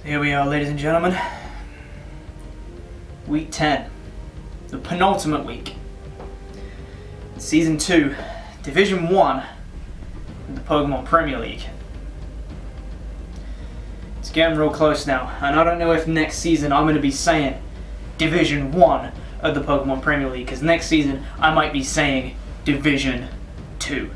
Here we are, ladies and gentlemen. Week 10. The penultimate week. Season 2, Division 1 of the Pokemon Premier League. It's getting real close now, and I don't know if next season I'm going to be saying Division 1 of the Pokemon Premier League, because next season I might be saying Division 2.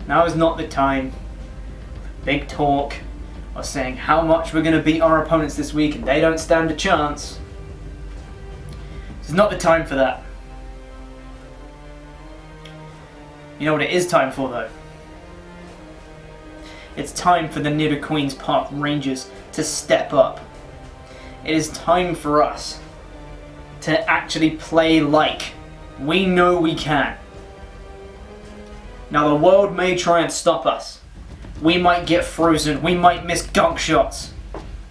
Now is not the time for big talk or saying how much we're going to beat our opponents this week and they don't stand a chance. This is not the time for that. You know what it is time for though? It's time for the Nidoqueens Park Rangers to step up. It is time for us to actually play like we know we can. Now the world may try and stop us. We might get frozen, we might miss gunk shots.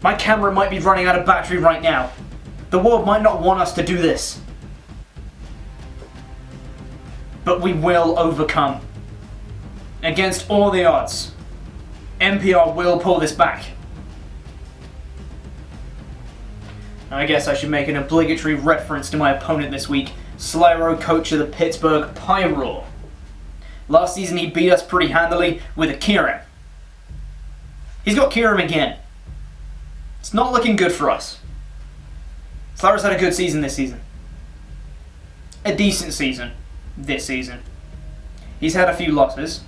My camera might be running out of battery right now. The world might not want us to do this. But we will overcome. Against all the odds, NPR will pull this back. Now I guess I should make an obligatory reference to my opponent this week, Slyroh, coach of the Pittsburgh Pyroar. Last season he beat us pretty handily with a Kyurem. He's got Kyurem again. It's not looking good for us. Slyroh's had a good season this season. A decent season this season. He's had a few losses.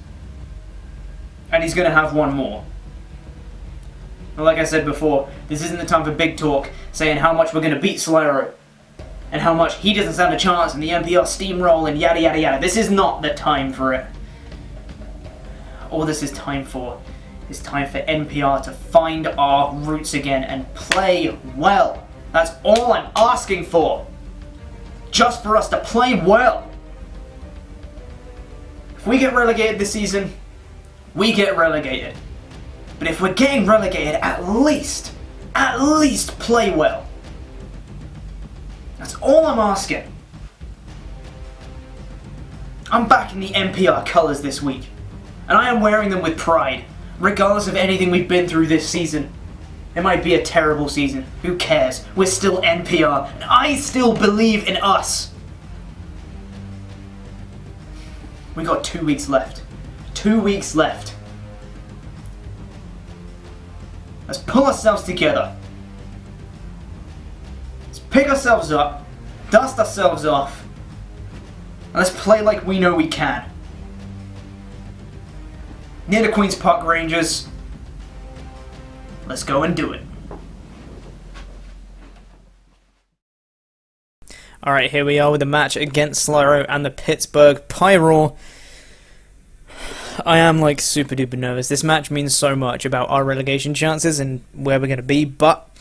And he's going to have one more. But like I said before, this isn't the time for big talk saying how much we're going to beat Slyroh. And how much he doesn't stand a chance and the NPR steamroll and yada yada yada. This is not the time for it. All this is time for is time for NPR to find our roots again and play well. That's all I'm asking for. Just for us to play well. If we get relegated this season, we get relegated. But if we're getting relegated, at least play well. That's all I'm asking. I'm back in the NPR colours this week, and I am wearing them with pride, regardless of anything we've been through this season. It might be a terrible season, who cares? We're still NPR, and I still believe in us. We got 2 weeks left. 2 weeks left. Let's pull ourselves together. Pick ourselves up, dust ourselves off, and let's play like we know we can. Nidoqueens Park Rangers, let's go and do it. Alright, here we are with the match against Slyroh and the Pittsburgh Pyroar. I am like super duper nervous. This match means so much about our relegation chances and where we're going to be, but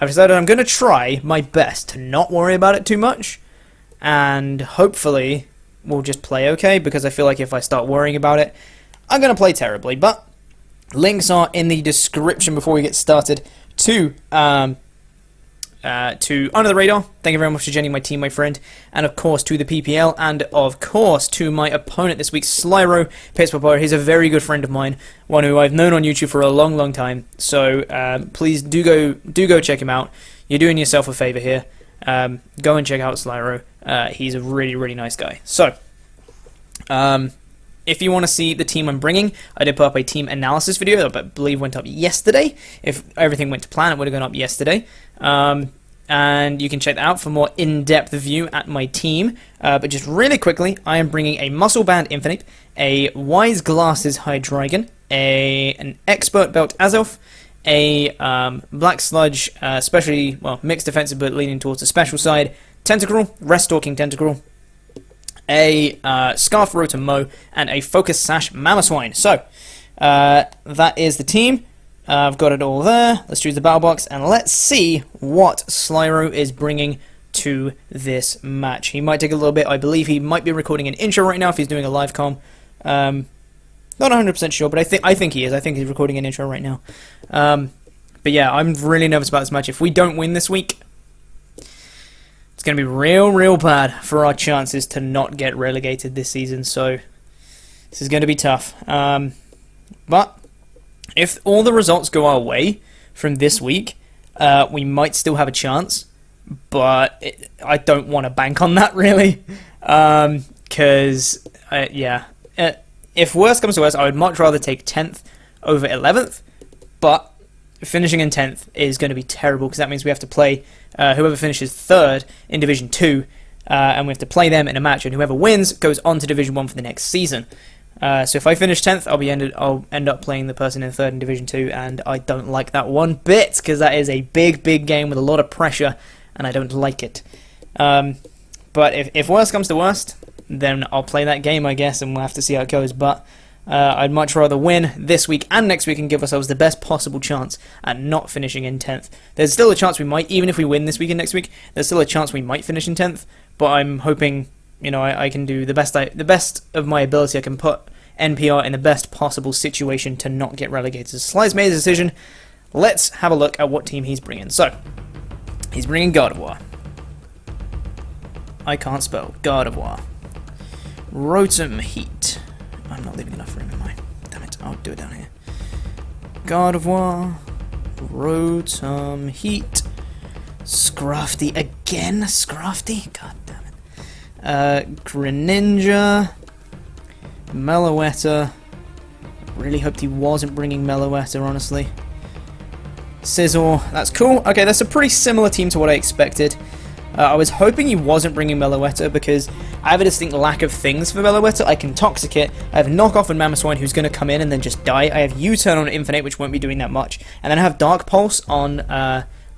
I've decided I'm going to try my best to not worry about it too much, and hopefully we'll just play okay, because I feel like if I start worrying about it, I'm going to play terribly. But links are in the description before we get started to Under the Radar. Thank you very much for joining my team, my friend, and of course to the PPL, and of course to my opponent this week, Slyroh, Pittsburgh. He's a very good friend of mine, one who I've known on YouTube for a long time. So please do go check him out. You're doing yourself a favor here. Go and check out Slyroh. He's a really nice guy. So if you want to see the team I'm bringing, I did put up a team analysis video that I believe went up yesterday. If everything went to plan, it would have gone up yesterday. And you can check that out for more in-depth view at my team. But just really quickly, I am bringing a Muscle Band Infinite, a Wise Glasses Hydreigon, an Expert Belt Azelf, a Black Sludge, especially, well, mixed defensive but leaning towards the special side, Tentacruel, Rest Talking Tentacruel, a Scarf Rotom, and a Focus Sash Mamoswine. So, that is the team. I've got it all there. Let's choose the battle box, and let's see what Slyroh is bringing to this match. He might take a little bit. I believe he might be recording an intro right now if he's doing a live comm. Not 100% sure, but I think he is. I think he's recording an intro right now. But yeah, I'm really nervous about this match. If we don't win this week, It's going to be real bad for our chances to not get relegated this season, so this is going to be tough. But if all the results go our way from this week, we might still have a chance, but I don't want to bank on that, really. Because, if worse comes to worse, I would much rather take 10th over 11th, but finishing in 10th is going to be terrible, because that means we have to play whoever finishes 3rd in Division 2, and we have to play them in a match, and whoever wins goes on to Division 1 for the next season. So if I finish 10th, I'll end up playing the person in 3rd in Division 2, and I don't like that one bit, because that is a big game with a lot of pressure, and I don't like it. But if worst comes to worst, then I'll play that game, I guess, and we'll have to see how it goes. But I'd much rather win this week and next week and give ourselves the best possible chance at not finishing in 10th. There's still a chance we might, even if we win this week and next week, there's still a chance we might finish in 10th, but I'm hoping, you know, I can do the best of my ability. I can put NPR in the best possible situation to not get relegated. So Sly's made a decision. Let's have a look at what team he's bringing. So, he's bringing Gardevoir. I can't spell. Gardevoir. Rotom Heat. I'm not leaving enough room, am I? Damn it, I'll do it down here. Gardevoir. Rotom Heat. Scrafty again? Scrafty? God damn it. Greninja. Meloetta. Really hoped he wasn't bringing Meloetta, honestly. Sizzle. That's cool. Okay, that's a pretty similar team to what I expected. I was hoping he wasn't bringing Meloetta, because I have a distinct lack of things for Meloetta. I can Toxic it. I have Knockoff and Mamoswine, who's going to come in and then just die. I have U-Turn on Infinite, which won't be doing that much. And then I have Dark Pulse on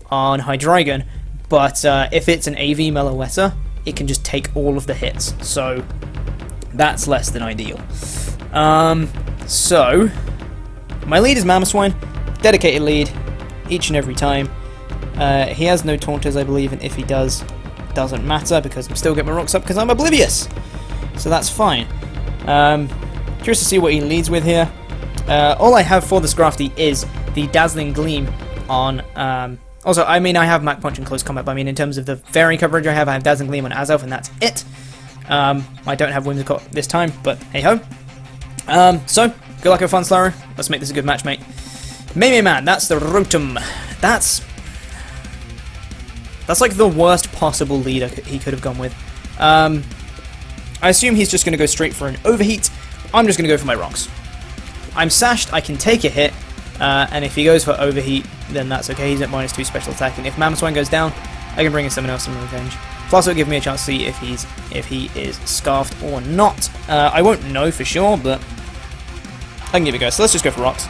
Hydreigon. But if it's an AV Meloetta, it can just take all of the hits. So that's less than ideal. So my lead is Mamoswine. Dedicated lead each and every time. He has no Taunters, I believe, and if he does, doesn't matter, because I'm still getting my rocks up because I'm oblivious. So that's fine. Curious to see what he leads with here. All I have for the Scrafty is the Dazzling Gleam on... also, I mean, I have Mach Punch in Close Combat, but I mean, in terms of the variant coverage I have Dazzling Gleam on Azelf, and that's it. I don't have Whimsicott this time, but hey-ho. So, good luck and fun, Slyroh. Let's make this a good match, mate. Man, that's the Rotom. That's like the worst possible lead he could have gone with. I assume he's just going to go straight for an Overheat. I'm just going to go for my rocks. I'm sashed, I can take a hit, and if he goes for Overheat, then that's okay. He's at -2 special attack, and if Mamoswine goes down, I can bring in someone else in revenge. Plus, it'll give me a chance to see if he is Scarfed or not. I won't know for sure, but I can give it a go. So let's just go for rocks.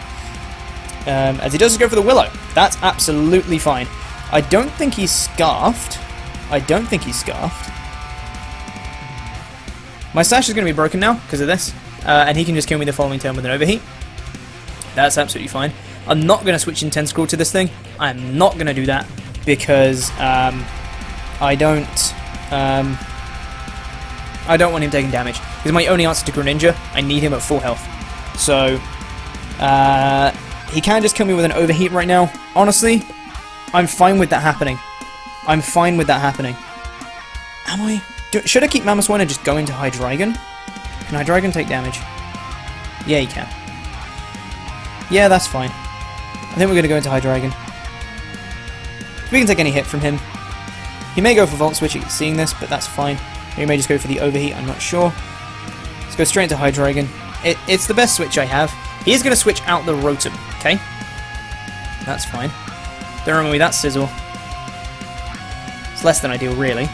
As he does, go for the Willow. That's absolutely fine. I don't think he's Scarfed. My Sash is going to be broken now because of this, and he can just kill me the following turn with an Overheat. That's absolutely fine. I'm not going to switch Intenscroll to this thing. I'm not going to do that because I don't want him taking damage. He's my only answer to Greninja. I need him at full health. So he can just kill me with an Overheat right now. Honestly, I'm fine with that happening. Am I? Should I keep Mamoswine and just go into Hydreigon? Can Hydreigon take damage? Yeah, he can. Yeah, that's fine. I think we're going to go into Hydreigon. We can take any hit from him. He may go for Volt Switch, seeing this, but that's fine. He may just go for the Overheat, I'm not sure. Let's go straight into Hydreigon. It's the best switch I have. He is going to switch out the Rotom, okay? That's fine. Don't remember me, that's Sizzle. It's less than ideal, really.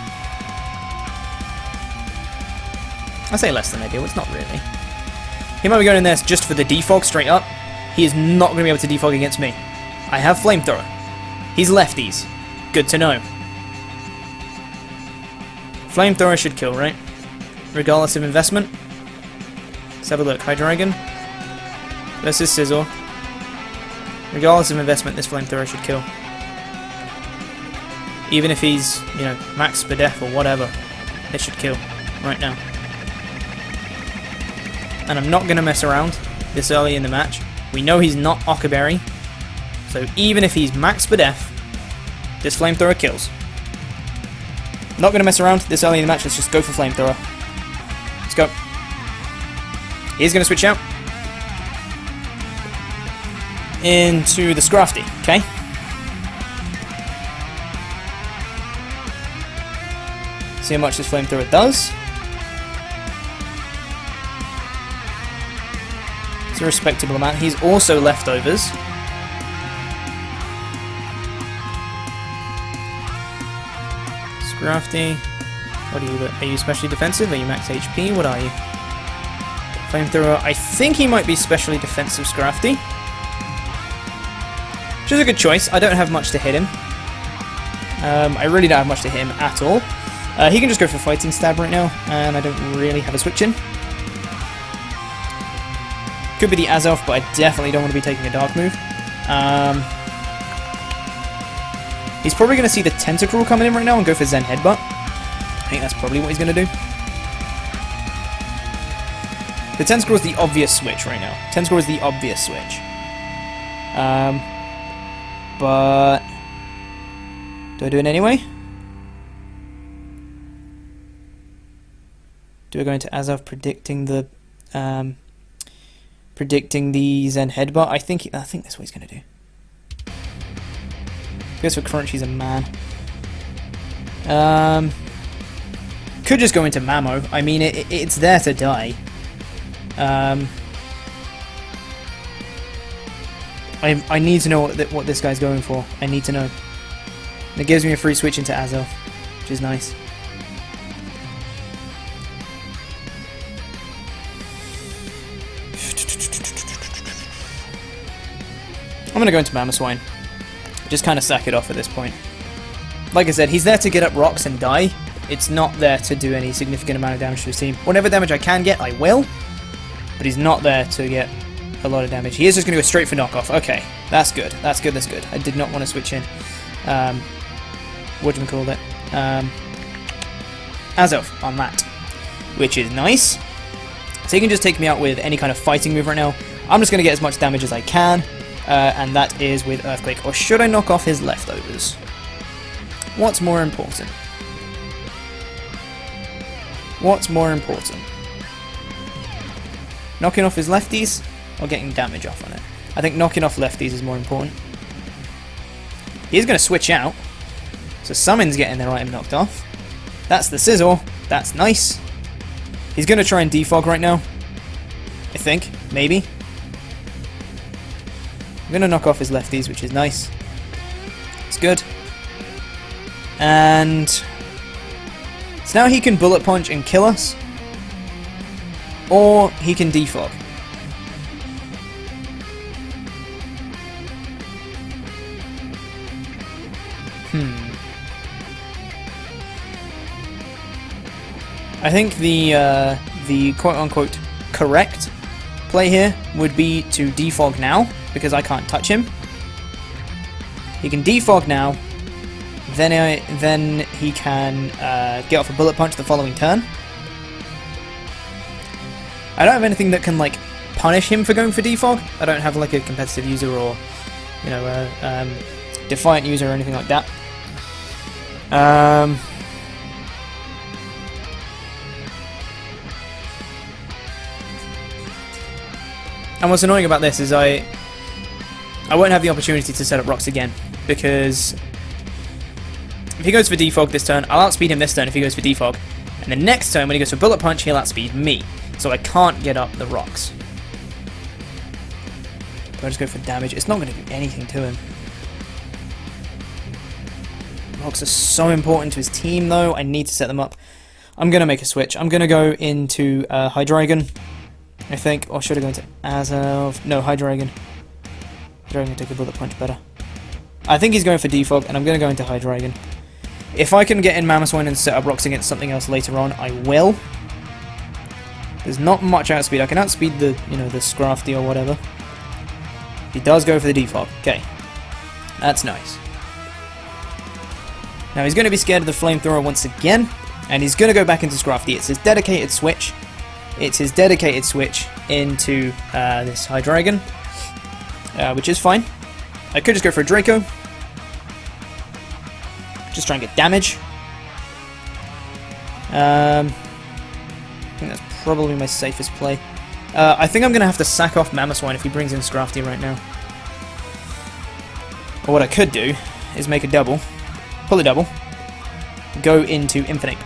I say less than ideal, it's not really. He might be going in there just for the defog straight up. He is not going to be able to defog against me. I have Flamethrower. He's lefties. Good to know. Flamethrower should kill, right? Regardless of investment. Let's have a look. Hydreigon versus Sizzle. Regardless of investment, this Flamethrower should kill. Even if he's, you know, max Spadef or whatever, it should kill right now. And I'm not going to mess around this early in the match. We know he's not Ockerberry, so even if he's max Spadef, this Flamethrower kills. Not going to mess around this early in the match. Let's just go for Flamethrower. Let's go. He's going to switch out into the Scrafty. Okay. See how much this Flamethrower does. It's a respectable amount. He's also leftovers. Scrafty. What are you specially defensive? Are you max HP? What are you? Flamethrower. I think he might be specially defensive Scrafty. Which is a good choice. I don't have much to hit him. I really don't have much to hit him at all. He can just go for Fighting Stab right now, and I don't really have a switch in. Could be the Azelf, but I definitely don't want to be taking a Dark move. He's probably going to see the Tentacruel coming in right now and go for Zen Headbutt. I think that's probably what he's going to do. The Tentacruel is the obvious switch right now. Tentacruel is the obvious switch. But do I do it anyway? Do I go into Azelf predicting the Zen Headbutt? I think that's what he's going to do. I guess for Crunch he's a man. Could just go into Mamo. I mean, it's there to die. I need to know what this guy's going for. I need to know. And it gives me a free switch into Azelf, which is nice. I'm going to go into Mamoswine. Just kind of sack it off at this point. Like I said, he's there to get up rocks and die. It's not there to do any significant amount of damage to his team. Whatever damage I can get, I will. But he's not there to get a lot of damage. He is just going to go straight for knockoff. Okay, that's good. That's good, that's good. I did not want to switch in. Whatchamacallit? Azelf on that. Which is nice. So he can just take me out with any kind of fighting move right now. I'm just going to get as much damage as I can. And that is with Earthquake. Or should I knock off his leftovers? What's more important? What's more important? Knocking off his lefties or getting damage off on it? I think knocking off lefties is more important. He's going to switch out. So Summon's getting their item knocked off. That's the Sizzle. That's nice. He's going to try and defog right now. I think. Maybe. I'm going to knock off his lefties, which is nice. It's good. And so now he can Bullet Punch and kill us. Or he can defog. I think the quote-unquote correct play here would be to defog now, because I can't touch him. He can defog now, then he can get off a Bullet Punch the following turn. I don't have anything that can, like, punish him for going for defog. I don't have, like, a competitive user or, you know, a Defiant user or anything like that. And what's annoying about this is I won't have the opportunity to set up rocks again, because if he goes for defog this turn, I'll outspeed him this turn if he goes for defog, and the next turn when he goes for Bullet Punch, he'll outspeed me, so I can't get up the rocks. Do I just go for damage? It's not going to do anything to him. Rocks are so important to his team though, I need to set them up. I'm going to make a switch. I'm going to go into Hydreigon, I think, or should I go into Azelf? No, Hydreigon. Hydreigon take a Bullet Punch better. I think he's going for defog, and I'm going to go into Hydreigon. If I can get in Mamoswine and set up rocks against something else later on, I will. There's not much outspeed. I can outspeed the, you know, the Scrafty or whatever. He does go for the defog. Okay. That's nice. Now he's going to be scared of the Flamethrower once again, and he's going to go back into Scrafty. It's his dedicated switch. It's his dedicated switch into this Hydreigon, which is fine. I could just go for a Draco. Just try and get damage. I think that's probably my safest play. I think I'm going to have to sack off Mamoswine if he brings in Scrafty right now. Or what I could do is make a double, pull a double, go into Infinite.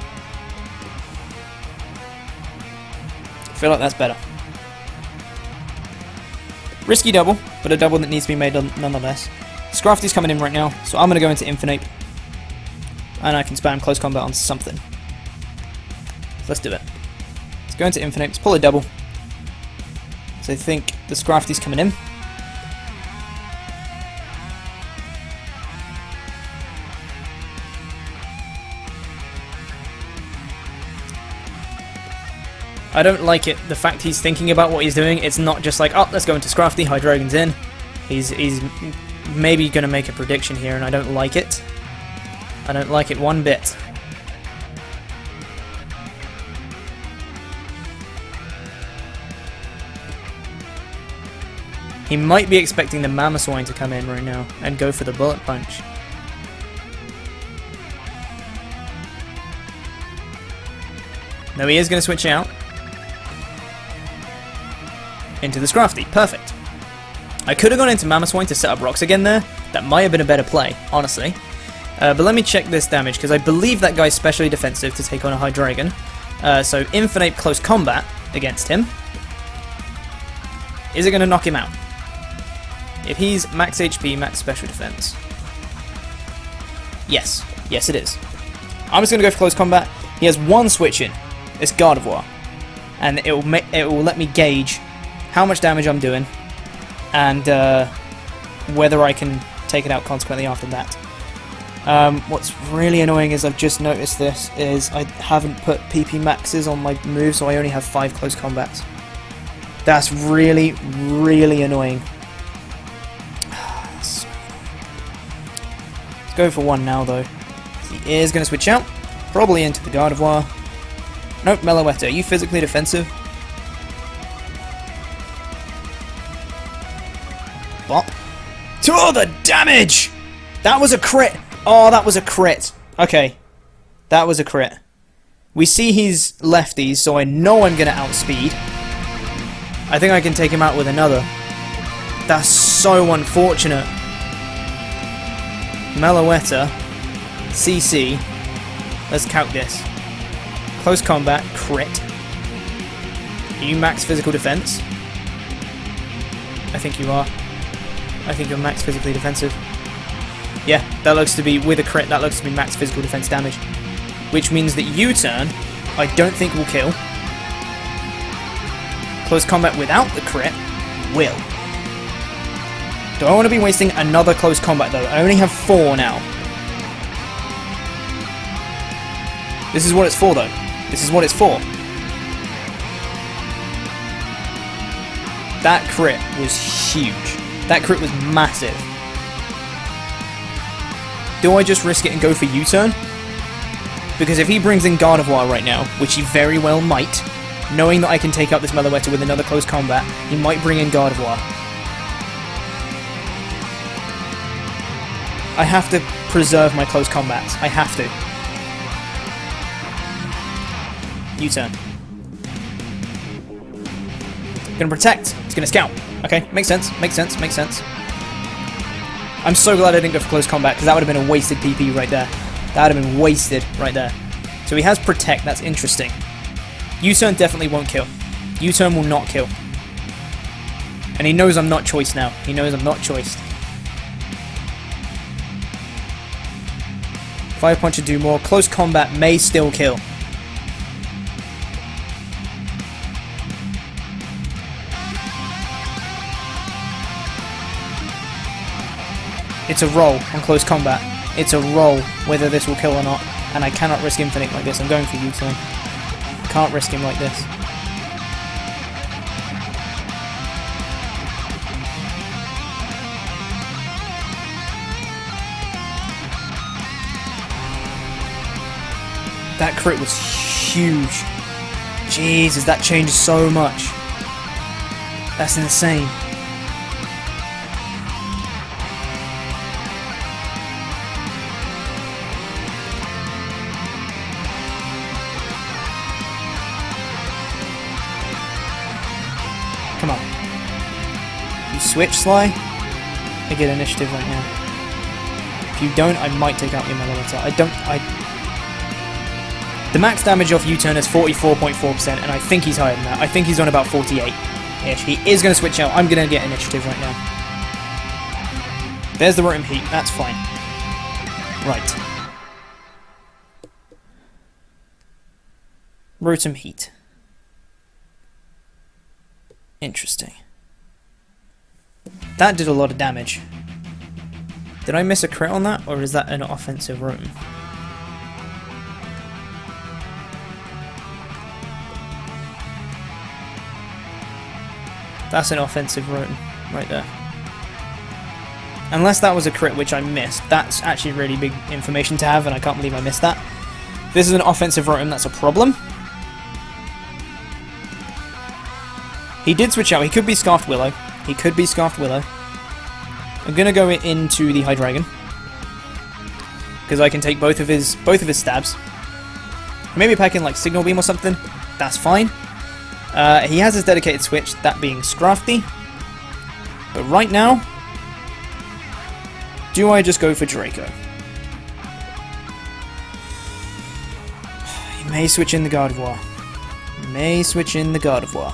I feel like that's better. Risky double, but a double that needs to be made nonetheless. Scrafty's coming in right now, so I'm going to go into Infinite. And I can spam close combat on something. So let's do it. Let's go into Infinite, let's pull a double. So I think the Scrafty's coming in. I don't like it, the fact he's thinking about what he's doing. It's not just like, oh, let's go into Scrafty, Hydreigon's in. He's maybe going to make a prediction here, and I don't like it. I don't like it one bit. He might be expecting the Mamoswine to come in right now and go for the Bullet Punch. No, he is going to switch out into the Scrafty. Perfect. I could have gone into Mamoswine to set up rocks again there. That might have been a better play, honestly. But let me check this damage, because I believe that guy's specially defensive to take on a Hydreigon. So Infinite close combat against him. Is it going to knock him out? If he's max HP, max special defense. Yes. Yes, it is. I'm just going to go for close combat. He has one switch in. It's Gardevoir. And it will let me gauge how much damage I'm doing, and whether I can take it out consequently after that. What's really annoying is I've just noticed this, is I haven't put PP maxes on my move, so I only have 5 close combats. That's really, really annoying. Let's go for one now, though. He is going to switch out, probably into the Gardevoir. Nope, Meloetta, are you physically defensive? What? Oh, the damage! That was a crit! Oh, that was a crit. Okay. That was a crit. We see he's lefties, so I know I'm going to outspeed. I think I can take him out with another. That's so unfortunate. Meloetta. CC. Let's count this. Close combat. Crit. Are you max physical defense? I think you are. I think you're max physically defensive. Yeah, that looks to be, with a crit, that looks to be max physical defense damage. Which means that U-turn, I don't think will kill. Close combat without the crit, will. Do I want to be wasting another close combat though? I only have 4 now. This is what it's for though. This is what it's for. That crit was huge. That crit was massive. Do I just risk it and go for U-turn? Because if he brings in Gardevoir right now, which he very well might, knowing that I can take out this Meloetta with another close combat, he might bring in Gardevoir. I have to preserve my close combats. I have to. U-turn. Gonna protect. It's gonna scout. Okay, makes sense, makes sense, makes sense. I'm so glad I didn't go for close combat, because that would have been a wasted PP right there. That would have been wasted right there. So he has protect, that's interesting. U-turn definitely won't kill. U-turn will not kill. And he knows I'm not choiced now. He knows I'm not choiced. Fire Punch would do more. Close combat may still kill. It's a roll on close combat. It's a roll whether this will kill or not. And I cannot risk Infinite like this. I'm going for U-turn. Can't risk him like this. That crit was huge. Jesus, that changed so much. That's insane. switch, Sly, I get initiative right now. If you don't, I might take out your Yveltal. The max damage off U-turn is 44.4%, and I think he's higher than that. I think he's on about 48-ish. He is going to switch out. I'm going to get initiative right now. There's the Rotom Heat. That's fine. Right. Rotom Heat. Interesting. That did a lot of damage. Did I miss a crit on that, or is that an offensive Rotom? That's an offensive Rotom right there. Unless that was a crit, which I missed. That's actually really big information to have, and I can't believe I missed that. This is an offensive Rotom, that's a problem. He did switch out. He could be Scarfed Willow. He could be Scarfed Willow. I'm gonna go into the Hydreigon because I can take both of his stabs. Maybe pack in like Signal Beam or something. That's fine. He has his dedicated switch, that being Scrafty. But right now, do I just go for Draco? He may switch in the Gardevoir. May switch in the Gardevoir.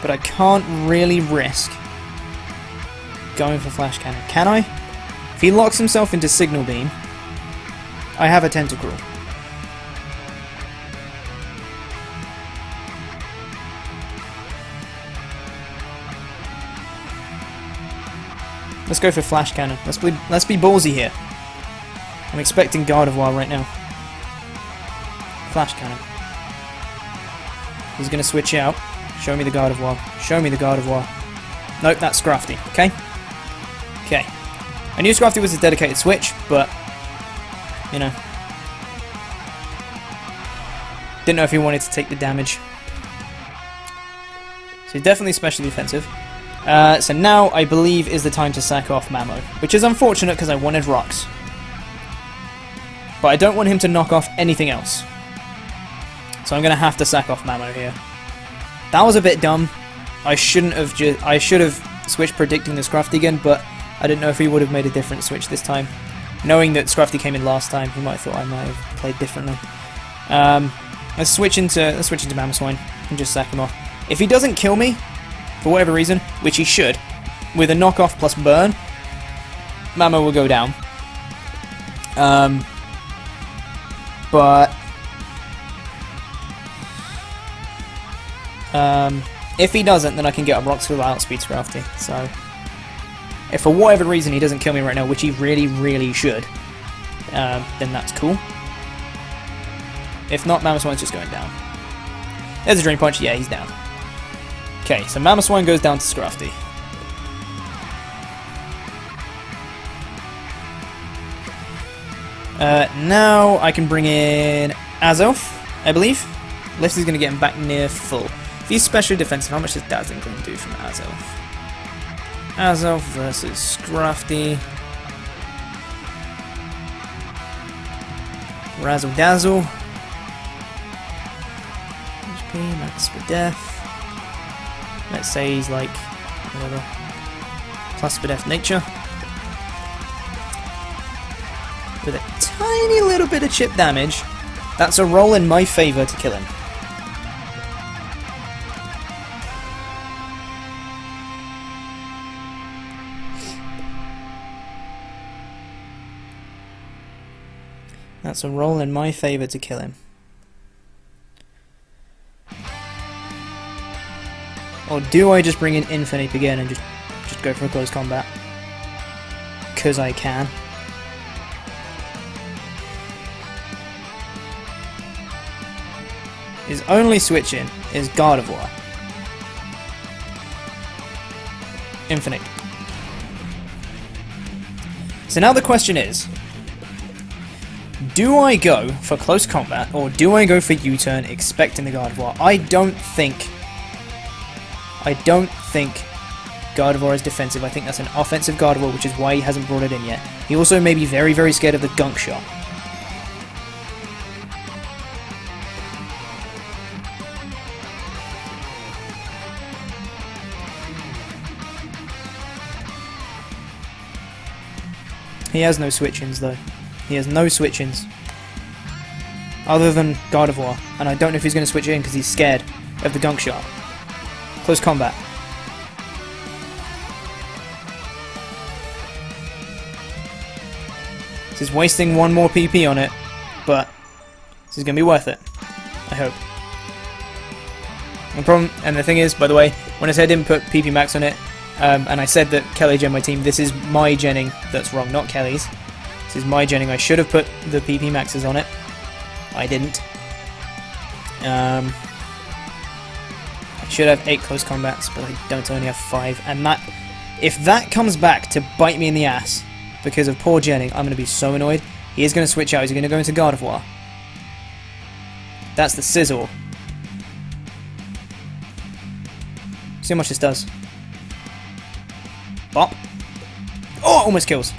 But I can't really risk going for Flash Cannon. Can I? If he locks himself into Signal Beam, I have a Tentacruel. Let's go for Flash Cannon. Let's be ballsy here. I'm expecting Gardevoir right now. Flash Cannon. He's going to switch out. Show me the Gardevoir. Show me the Gardevoir. Nope, that's Scrafty. Okay? Okay. I knew Scrafty was his dedicated switch, but, you know. Didn't know if he wanted to take the damage. So he's definitely specially defensive. So now, I believe, is the time to sack off Mamo. Which is unfortunate because I wanted Rocks. But I don't want him to knock off anything else. So I'm going to have to sack off Mamo here. That was a bit dumb. I should have switched predicting the Scrafty again, but I didn't know if he would have made a different switch this time. Knowing that Scrafty came in last time, he might have thought I might have played differently. Let's switch into Mamoswine and just sack him off. If he doesn't kill me, for whatever reason, which he should, with a knockoff plus burn, Mamo will go down. If he doesn't, then I can get a Rocks without Speed Scrafty. So, if for whatever reason he doesn't kill me right now, which he really, really should, then that's cool. If not, Mamoswine's just going down. There's a Drain Punch. Yeah, he's down. Okay, so Mamoswine goes down to Scrafty. Now I can bring in Azelf, I believe. Unless he's going to get him back near full. If he's specially defensive, how much is Dazzling going to do from Azelf? Azelf versus Scrafty. Razzle Dazzle. HP, max for death. Let's say he's like, whatever, plus for death nature. With a tiny little bit of chip damage, that's a roll in my favour to kill him. That's a roll in my favour to kill him. Or do I just bring in Infinite again and just go for a close combat? Because I can. His only switch in is Gardevoir. Infinite. So now the question is, do I go for close combat or do I go for U-turn expecting the Gardevoir? I don't think Gardevoir is defensive. I think that's an offensive Gardevoir, which is why he hasn't brought it in yet. He also may be very, very scared of the Gunk Shot. He has no switch-ins, though. He has no switch-ins. Other than Gardevoir. And I don't know if he's going to switch in because he's scared of the Gunk Shot. Close combat. This is wasting one more PP on it, but this is going to be worth it. I hope. The problem, and the thing is, by the way, when I said I didn't put PP Max on it, and I said that Kelly gen my team, this is my genning that's wrong, not Kelly's. This is my genning. I should have put the PP Maxes on it. I didn't. I should have 8 close combats, but I don't. I only have 5. And that, if that comes back to bite me in the ass because of poor genning, I'm going to be so annoyed. He is going to switch out. He's going to go into Gardevoir. That's the Sizzle. See how much this does. Bop. Oh, almost kills.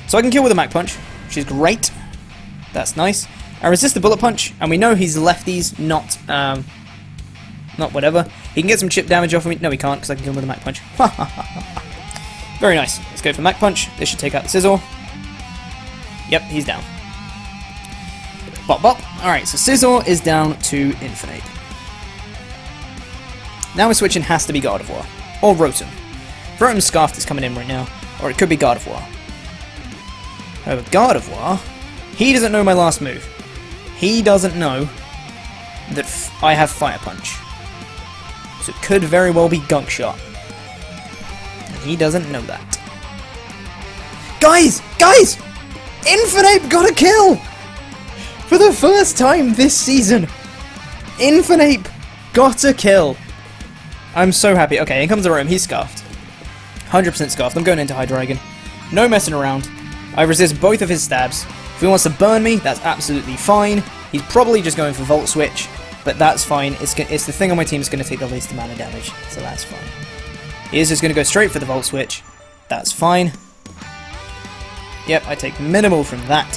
So I can kill with a Mach Punch, which is great. That's nice. I resist the Bullet Punch, and we know he's lefties, not whatever. He can get some chip damage off of me. No, he can't, because I can kill him with a Mach Punch. Very nice. Let's go for Mach Punch. This should take out the Sizzle. Yep, he's down. Bop, bop. Alright, so Sizzle is down to Infinite. Now we're switching has to be Gardevoir. Or Rotom. Rotom's Scarf is coming in right now. Or it could be Gardevoir. However, Gardevoir, he doesn't know my last move. He doesn't know that I have Fire Punch. So it could very well be Gunk Shot. And he doesn't know that. Guys! Guys! Infinite got a kill! For the first time this season! Infinite got a kill! I'm so happy. Okay, here comes the Rotom. He's Scarfed. 100% Scarfed. I'm going into Hydreigon. No messing around. I resist both of his stabs. If he wants to burn me, that's absolutely fine. He's probably just going for Volt Switch, but that's fine. It's the thing on my team that's going to take the least amount of damage, so that's fine. He is just going to go straight for the Volt Switch. That's fine. Yep, I take minimal from that,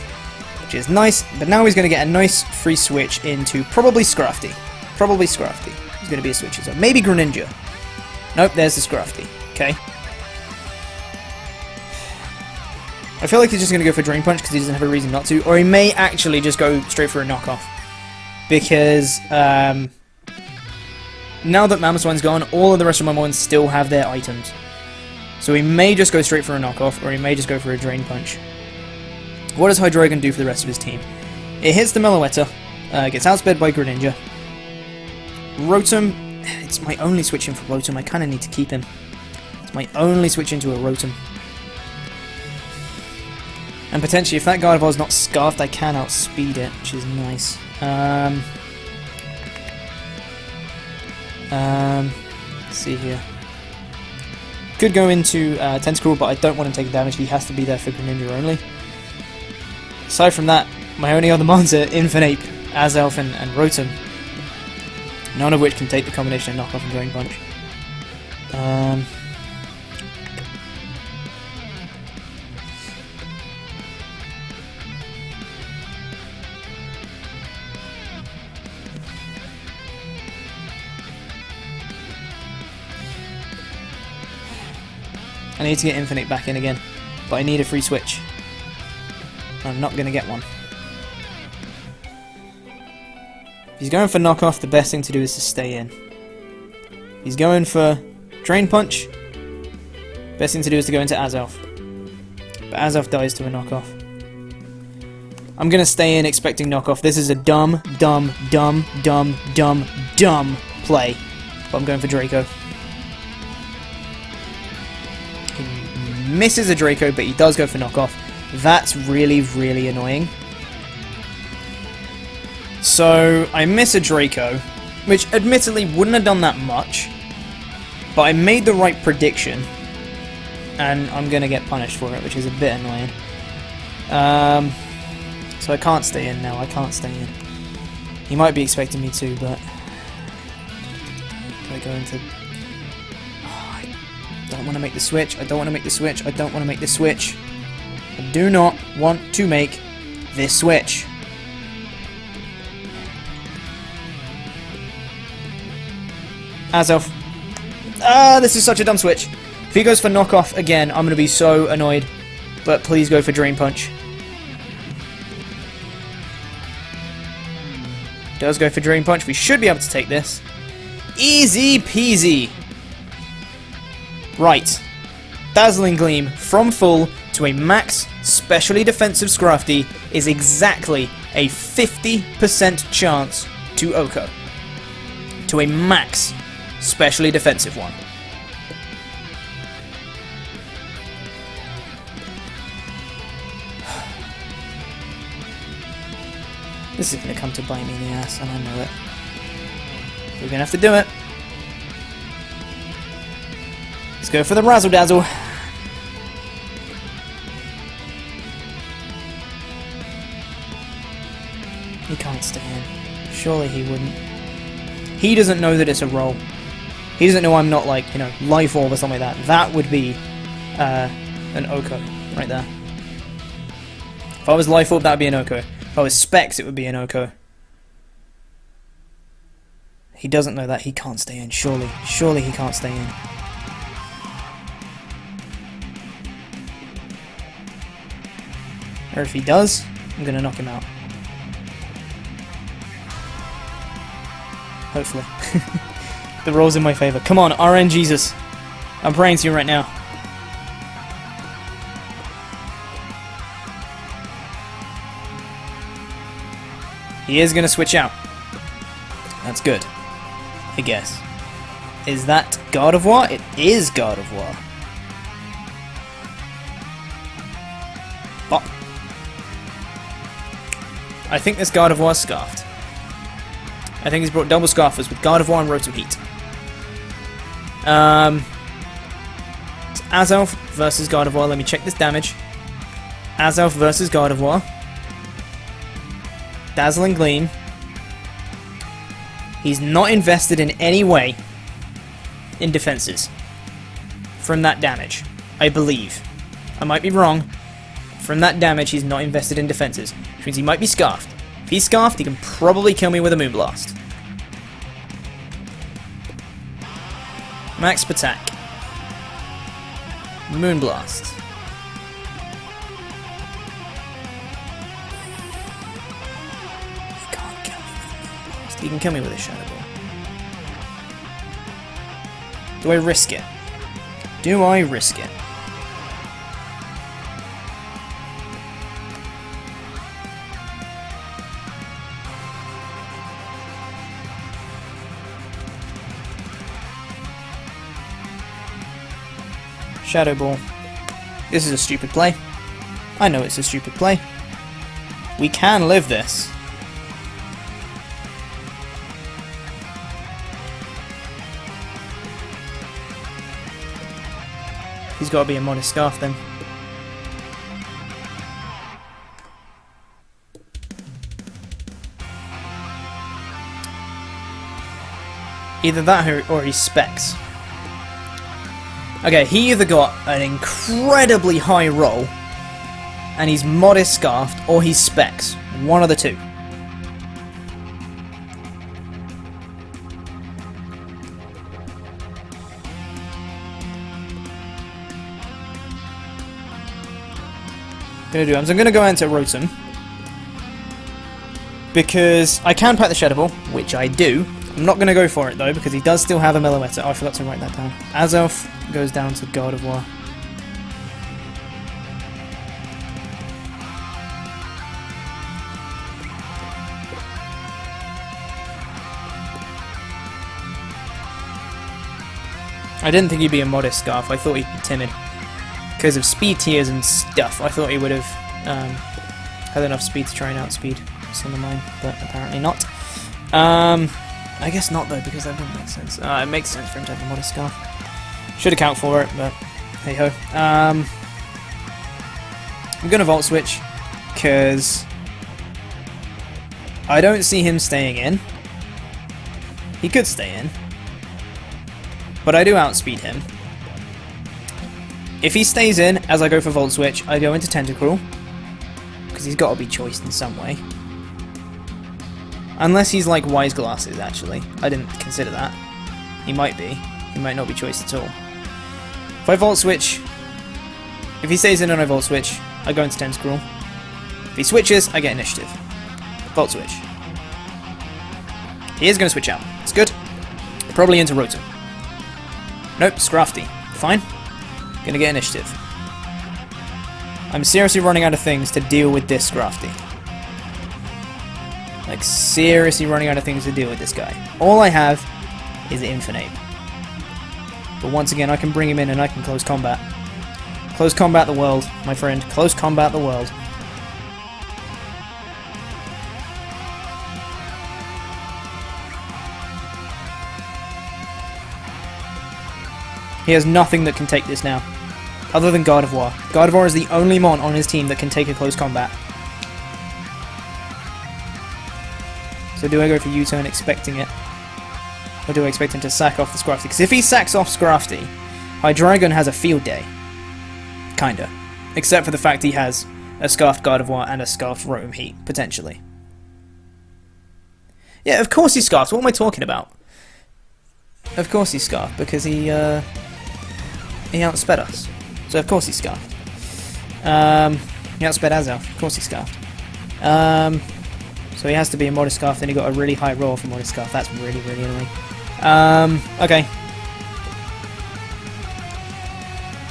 which is nice. But now he's going to get a nice free switch into probably Scrafty. Probably Scrafty. He's going to be a switcher, so maybe Greninja. Nope, there's the Scrafty. Okay. I feel like he's just going to go for Drain Punch because he doesn't have a reason not to. Or he may actually just go straight for a knockoff. Because now that Mamoswine's gone, all of the rest of my Mons still have their items. So he may just go straight for a knockoff, or he may just go for a Drain Punch. What does Hydreigon do for the rest of his team? It hits the Meloetta, gets outsped by Greninja. Rotom, it's my only switch in for Rotom. I kind of need to keep him. It's my only switch into a Rotom. And potentially, if that Gardevoir's not Scarfed, I can outspeed it, which is nice. Let's see here. Could go into Tentacruel, but I don't want him taking damage. He has to be there for Greninja only. Aside from that, my only other mons are Infinite, Azelf, and Rotom. None of which can take the combination of Knockoff and Drain Punch. I need to get Infinite back in again, but I need a free switch. I'm not going to get one. If he's going for knockoff, the best thing to do is to stay in. If he's going for Drain Punch, best thing to do is to go into Azelf. But Azelf dies to a knockoff. I'm going to stay in expecting knockoff. This is a dumb play. But I'm going for Draco. He misses a Draco, but he does go for knockoff. That's really, really annoying. So, I miss a Draco, which admittedly wouldn't have done that much, but I made the right prediction, and I'm going to get punished for it, which is a bit annoying. So I can't stay in now, I can't stay in. He might be expecting me to, but... Can I go into... Oh, I don't want to make the switch, I don't want to make the switch, I don't want to make the switch. I do not want to make this switch. Azelf. Ah, this is such a dumb switch. If he goes for knockoff again, I'm going to be so annoyed. but please go for Drain Punch. Does go for Drain Punch. We should be able to take this. Easy peasy. Right. Dazzling Gleam from full to a max specially defensive Scrafty is exactly a 50% chance to Oko. To a max specially defensive one. This is going to come to bite me in the ass, and I know it. We're going to have to do it. Let's go for the Razzle Dazzle. He can't stay in. Surely he wouldn't. He doesn't know that it's a roll. He doesn't know I'm not like, you know, Life Orb or something like that. That would be an Oko right there. If I was Life Orb, that would be an Oko. If I was Specs, it would be an Oko. He doesn't know that. He can't stay in. Surely. Surely he can't stay in. Or if he does, I'm going to knock him out. Hopefully. The roll's in my favour. Come on, RN Jesus. I'm praying to you right now. He is going to switch out. That's good. I guess. Is that Gardevoir? It is Gardevoir. Bop. I think this Gardevoir is Scarfed. I think he's brought double Scarfers with Gardevoir and Rotom Heat. It's Azelf versus Gardevoir. Let me check this damage. Azelf versus Gardevoir. Dazzling Gleam. He's not invested in any way in defenses from that damage, I believe. I might be wrong. From that damage, he's not invested in defenses, which means he might be Scarfed. If he's Scarfed, he can probably kill me with a Moonblast. Max attack. Moonblast. He can't kill me with a Moonblast. He can kill me with a Shadow Ball. Do I risk it? Do I risk it? Shadow Ball. This is a stupid play. I know it's a stupid play. We can live this. He's got to be a Modest Scarf then. Either that or he's Specs. Okay, he either got an incredibly high roll and he's Modest Scarfed, or he's Specs. One of the two. I'm going to go into Rotom because I can pack the Shadow Ball, which I do. I'm not going to go for it though because he does still have a Meloetta. Oh, I forgot to write that down. Azelf goes down to Gardevoir. I didn't think he'd be a Modest Scarf. I thought he'd be timid. Because of speed tiers and stuff, I thought he would have had enough speed to try and outspeed some of mine, but apparently not. I guess not though, because that doesn't make sense. It makes sense for him to have a Modest Scarf. Should account for it, but hey ho. I'm gonna Volt Switch, because I don't see him staying in. He could stay in, but I do outspeed him. If he stays in, as I go for Volt Switch, I go into Tentacruel, because he's got to be choiced in some way. Unless he's like Wise Glasses, actually. I didn't consider that. He might be. He might not be choiced at all. If I Volt Switch, If he stays in an Volt Switch, I go into Tentacruel. If he switches, I get initiative. Volt Switch. He is going to switch out. It's good. Probably into Rotom. Nope, Scrafty. Fine. Gonna get initiative. I'm seriously running out of things to deal with this Scrafty. Like, seriously running out of things to deal with this guy. All I have is Infinite. But once again, I can bring him in and I can close combat. Close combat the world, my friend. Close combat the world. He has nothing that can take this now, other than Gardevoir. Gardevoir is the only mon on his team that can take a close combat. So do I go for U-turn expecting it? Or do I expect him to sack off the Scrafty? Because if he sacks off Scrafty, Hydreigon has a field day. Kinda. Except for the fact he has a Scarfed Gardevoir and a Scarfed Rotom Heat, potentially. Yeah, of course he's Scarfed. What am I talking about? Of course he's Scarfed, because he outsped us. So of course he's Scarfed. He outsped Azel. Of course he's Scarfed. So he has to be a Modest Scarf, then he got a really high roll for Modest Scarf. That's really, really annoying. Okay.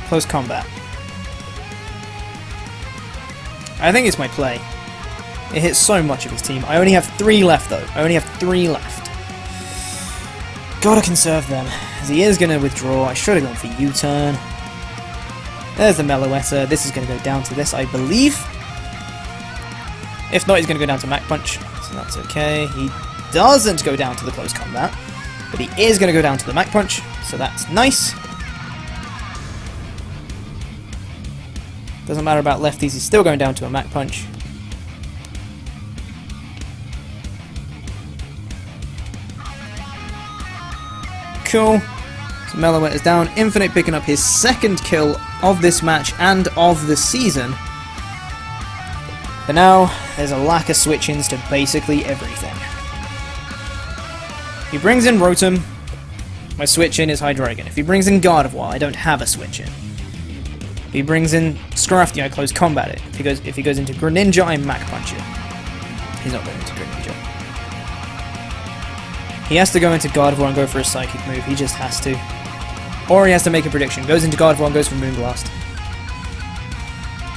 Close combat. I think it's my play. It hits so much of his team. I only have 3 left though. I only have 3 left. Gotta conserve them. As he is gonna withdraw. I should have gone for U-turn. There's the Meloetta. This is gonna go down to this, I believe. If not, he's gonna go down to Mach Punch. So that's okay. He doesn't go down to the close combat. But he is gonna go down to the Mach Punch. So that's nice. Doesn't matter about lefties, he's still going down to a Mach Punch. Cool. So Meloetta is down. Infinite picking up his 2nd kill of this match and of the season. But now, there's a lack of switch-ins to basically everything. He brings in Rotom. My switch-in is Hydreigon. If he brings in Gardevoir, I don't have a switch-in. If he brings in Scrafty, I close combat it. If he goes into Greninja, I Mach Punch it. He's not going into Greninja. He has to go into Gardevoir and go for a Psychic move. He just has to. Or he has to make a prediction. Goes into Gardevoir and goes for Moonblast.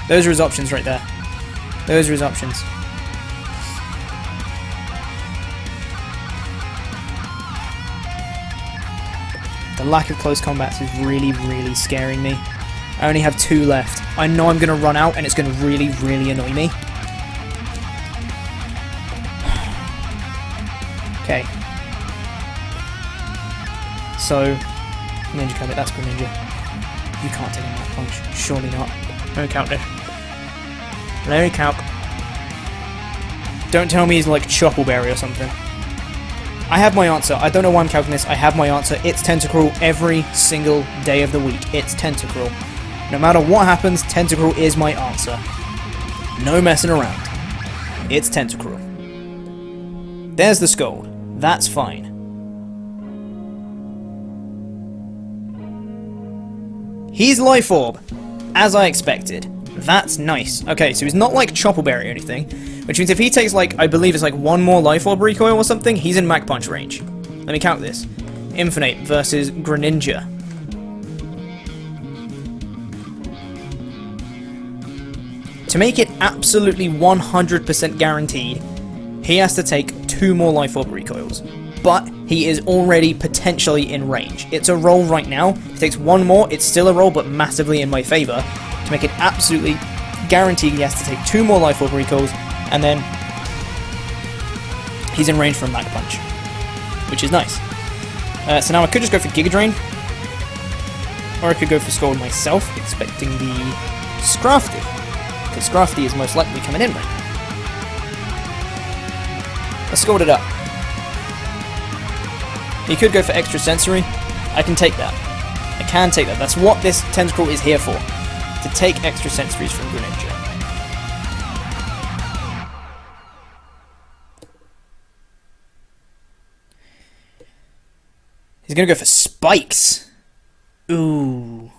Those are his options right there. Those are his options. The lack of close combats is really, really scaring me. I only have 2 left. I know I'm going to run out and it's going to really, really annoy me. Okay. So, Ninja Comet, that's Greninja. You can't take a Mach Punch. Surely not. No count there. Larry Calc. Don't tell me he's like Choppleberry or something. I have my answer. I don't know why I'm counting this. I have my answer. It's Tentacruel every single day of the week. It's Tentacruel. No matter what happens, Tentacruel is my answer. No messing around. It's Tentacruel. There's the Scold. That's fine. He's Life Orb, as I expected. That's nice. Okay, so he's not like Choppleberry or anything, which means if he takes like, I believe it's like 1 more Life Orb recoil or something, he's in Mach Punch range. Let me count this. Infinite versus Greninja. To make it absolutely 100% guaranteed, he has to take 2 more Life Orb recoils. But he is already potentially in range. It's a roll right now. If he takes 1 more, it's still a roll, but massively in my favour. To make it absolutely guaranteed, he has to take 2 more Life Orb recalls, and then he's in range for a Mach Punch, which is nice. So now I could just go for Giga Drain, or I could go for Scald myself, expecting the Scrafty, because Scrafty is most likely coming in right now. Let's Scald it up. He could go for Extra Sensory. I can take that. I can take that. That's what this Tentacruel is here for. To take Extra Sensories from Greninja. He's gonna go for Spikes. Ooh.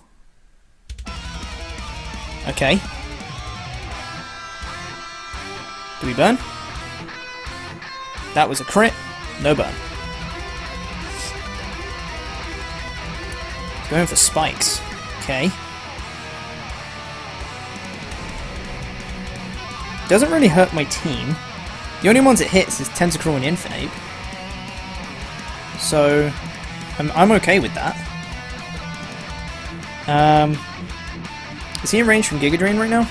Okay. Do we burn? That was a crit. No burn. Going for spikes. Okay. Doesn't really hurt my team. The only ones it hits is Tentacruel and Infinite. So, I'm okay with that. Is he in range from Giga Drain right now?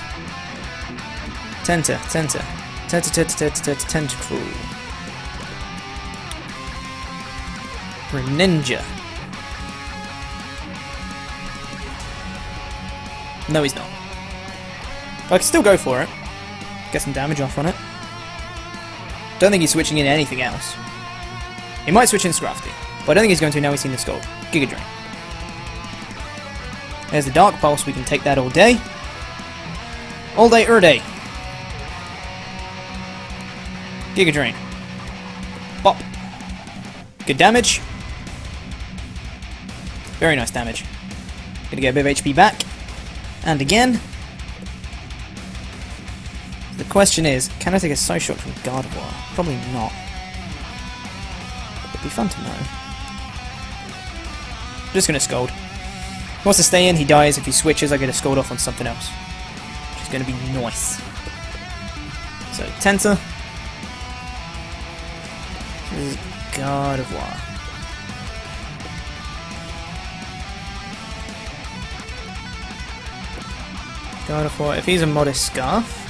Tentacruel. Greninja. No, he's not. But I can still go for it. Get some damage off on it. Don't think he's switching in anything else. He might switch in Scrafty, but I don't think he's going to now he's seen the Scald. Giga Drain. There's the Dark Pulse, we can take that all day. All day, day. Giga Drain. Bop. Good damage. Very nice damage. Gonna get a bit of HP back. And again. The question is, can I take a Side Shot from Gardevoir? Probably not. It'd be fun to know. I'm just gonna Scald. He wants to stay in, he dies. If he switches, I get a Scald off on something else. Which is gonna be nice. So, Tenta. This is Gardevoir. Gardevoir, if he's a Modest Scarf.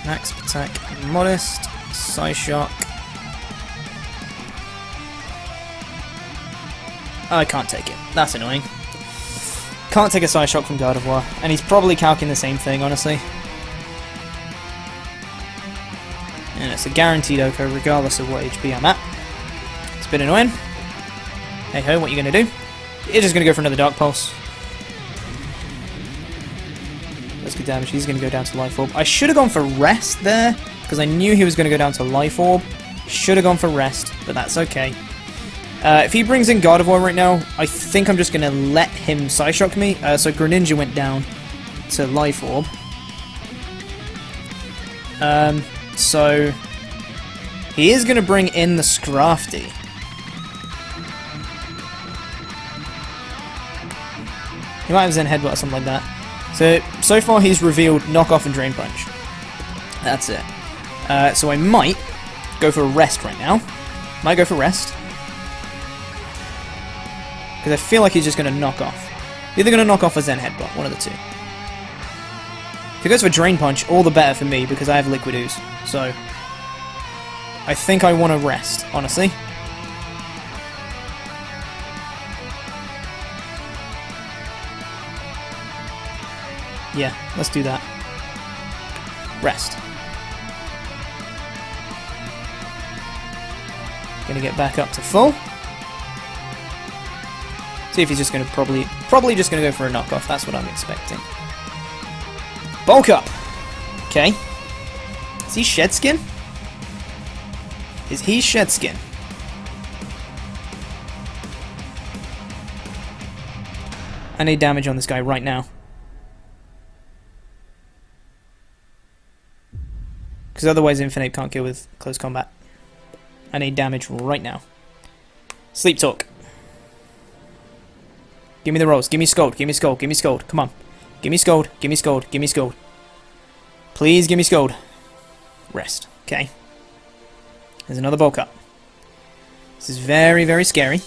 Max attack, Modest, Psyshock. I can't take it. That's annoying. Can't take a Psyshock from Gardevoir, and he's probably calcing the same thing, honestly. And it's a guaranteed OHKO regardless of what HP I'm at. It's a bit annoying. Hey ho, what are you going to do? You're just going to go for another Dark Pulse. That's good damage. He's going to go down to Life Orb. I should have gone for Rest there, because I knew he was going to go down to Life Orb. Should have gone for Rest, but that's okay. If he brings in Gardevoir right now, I think I'm just going to let him Psyshock me. So Greninja went down to Life Orb. So he is going to bring in the Scrafty. He might have Zen Headbutt or something like that. So far he's revealed Knock Off and Drain Punch. That's it. So I might go for a Rest right now. Might go for Rest. Because I feel like he's just going to knock off. Either going to knock off or Zen Headbutt, one of the two. If he goes for Drain Punch, all the better for me because I have Liquid Ooze. So I think I want to Rest, honestly. Yeah, let's do that. Rest. Gonna get back up to full. See if he's just gonna probably just gonna go for a knockoff. That's what I'm expecting. Bulk up. Okay. Is he Shed Skin? Is he Shed Skin? I need damage on this guy right now. Because otherwise Infinite can't kill with close combat. I need damage right now. Sleep Talk. Give me the rolls. Give me Scold. Give me Scold. Give me Scold. Come on. Give me Scold. Give me Scold. Give me Scold. Please give me Scold. Rest. Okay. There's another bulk up. This is very, very scary.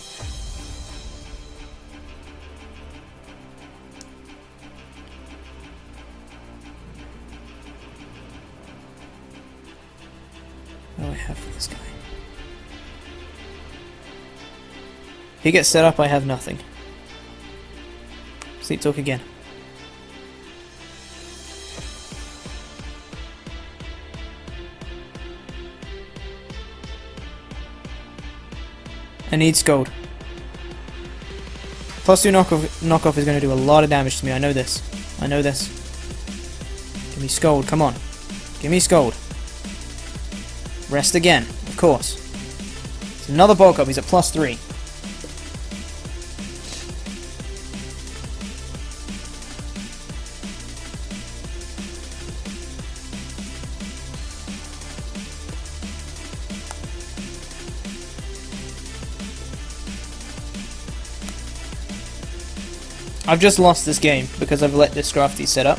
What do I have for this guy? If he gets set up, I have nothing. Sleep Talk again. I need Scold. Plus 2 knockoff is going to do a lot of damage to me. I know this. I know this. Give me Scold. Come on. Give me Scold. Rest again. Of course. It's another bulk up. He's at plus 3. I've just lost this game because I've let this Scrafty set up.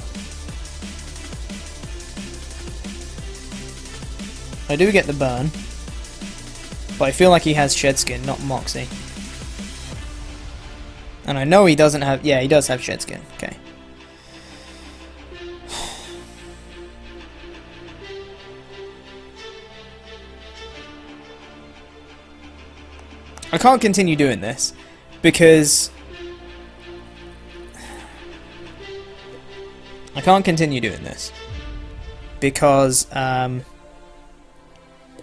I do get the burn, but I feel like he has Shed Skin, not Moxie. And I know he doesn't have... Yeah, he does have Shed Skin. Okay. I can't continue doing this because... I can't continue doing this because I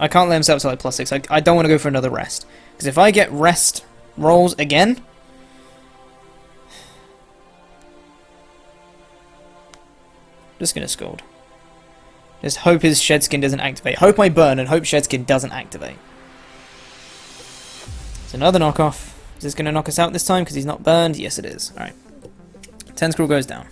can't let him set up to like +6. I don't want to go for another rest, because if I get rest rolls again, just gonna scold. Just hope his Shed Skin doesn't activate. Hope I burn and hope Shed Skin doesn't activate. It's another knockoff. Is this gonna knock us out this time because he's not burned? Yes, it is. All right. Tentacruel goes down.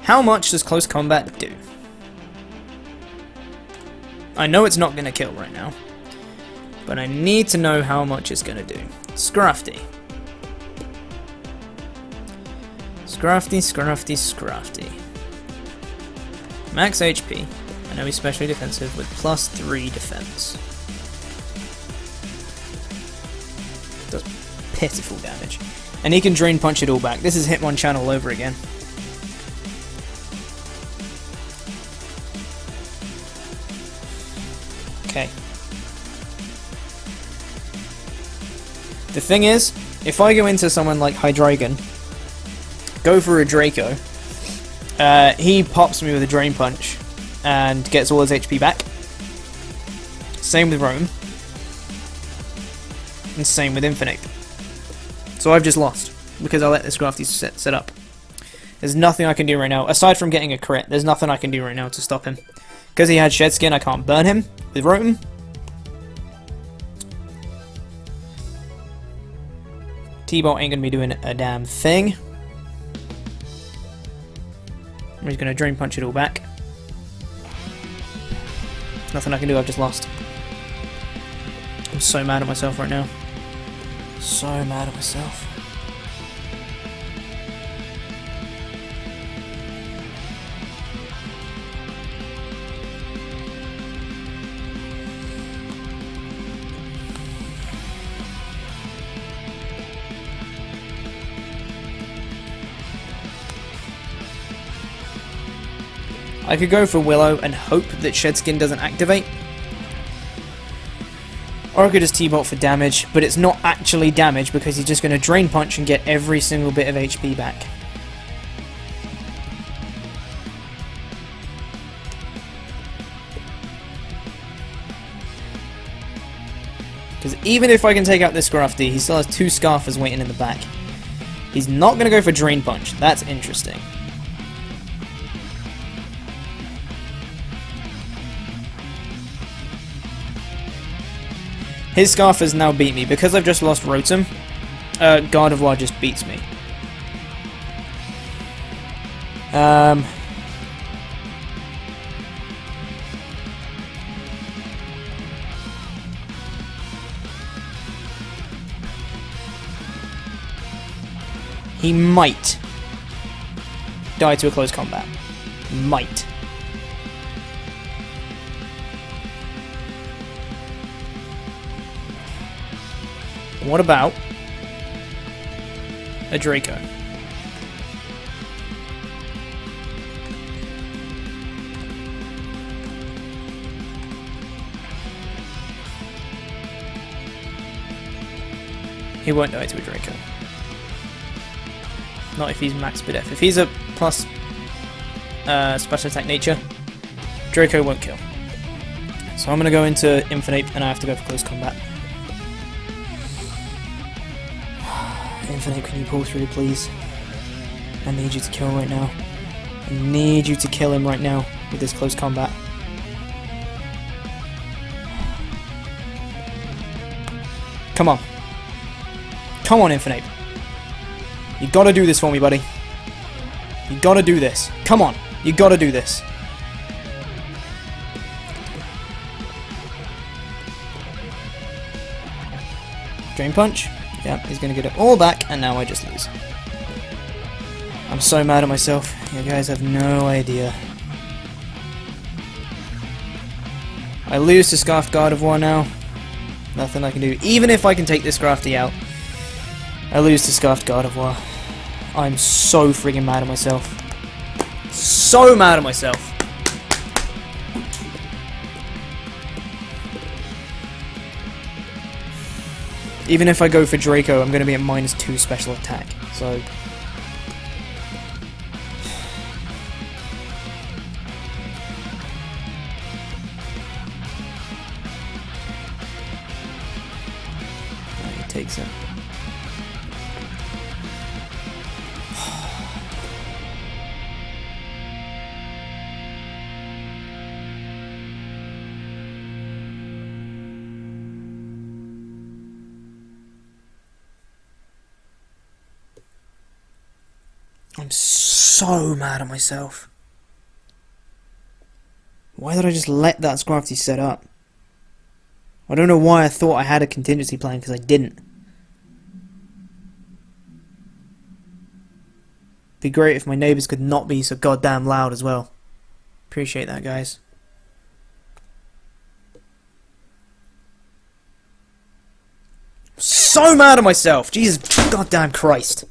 How much does close combat do? I know it's not going to kill right now, but I need to know how much it's going to do. Scrafty. Scrafty, Scrafty, Scrafty. Max HP. I know he's specially defensive with +3 defense. Does pitiful damage. And he can Drain Punch it all back. This is Hitmonchan all over again. Okay. The thing is, if I go into someone like Hydreigon, go for a Draco, he pops me with a Drain Punch and gets all his HP back. Same with Roam. And same with Infinite. So I've just lost because I let this Scrafty set up. There's nothing I can do right now. Aside from getting a crit, there's nothing I can do right now to stop him. Because he had Shed Skin, I can't burn him with Rotom. T-Bolt ain't going to be doing a damn thing. He's going to Drain Punch it all back. Nothing I can do, I've just lost. I'm so mad at myself right now. So mad at myself. I could go for Willow and hope that Shed Skin doesn't activate. Or I could just T-Bolt for damage, but it's not actually damage because he's just going to Drain Punch and get every single bit of HP back. Because even if I can take out this Scrafty, he still has 2 Scarfers waiting in the back. He's not going to go for Drain Punch. That's interesting. His Scarf has now beat me. Because I've just lost Rotom, Gardevoir just beats me. He might die to a close combat. Might. What about a Draco? He won't die to a Draco. Not if he's max Bidef. If he's a plus special attack nature, Draco won't kill. So I'm going to go into Infinite and I have to go for close combat. Infinite, can you pull through, please? I need you to kill right now. I need you to kill him right now with this close combat. Come on. Come on, Infinite. You gotta do this for me, buddy. You gotta do this. Come on. You gotta do this. Drain Punch. Yeah, he's going to get it all back, and now I just lose. I'm so mad at myself. You guys have no idea. I lose to Scarf Gardevoir now. Nothing I can do. Even if I can take this Scrafty out, I lose to Scarf Gardevoir. I'm so friggin' mad at myself. So mad at myself. Even if I go for Draco, I'm going to be at -2 special attack. So... he takes it. I'm so mad at myself. Why did I just let that Scrafty set up? I don't know why I thought I had a contingency plan, because I didn't. Be great if my neighbours could not be so goddamn loud as well. Appreciate that, guys. So mad at myself! Jesus goddamn Christ.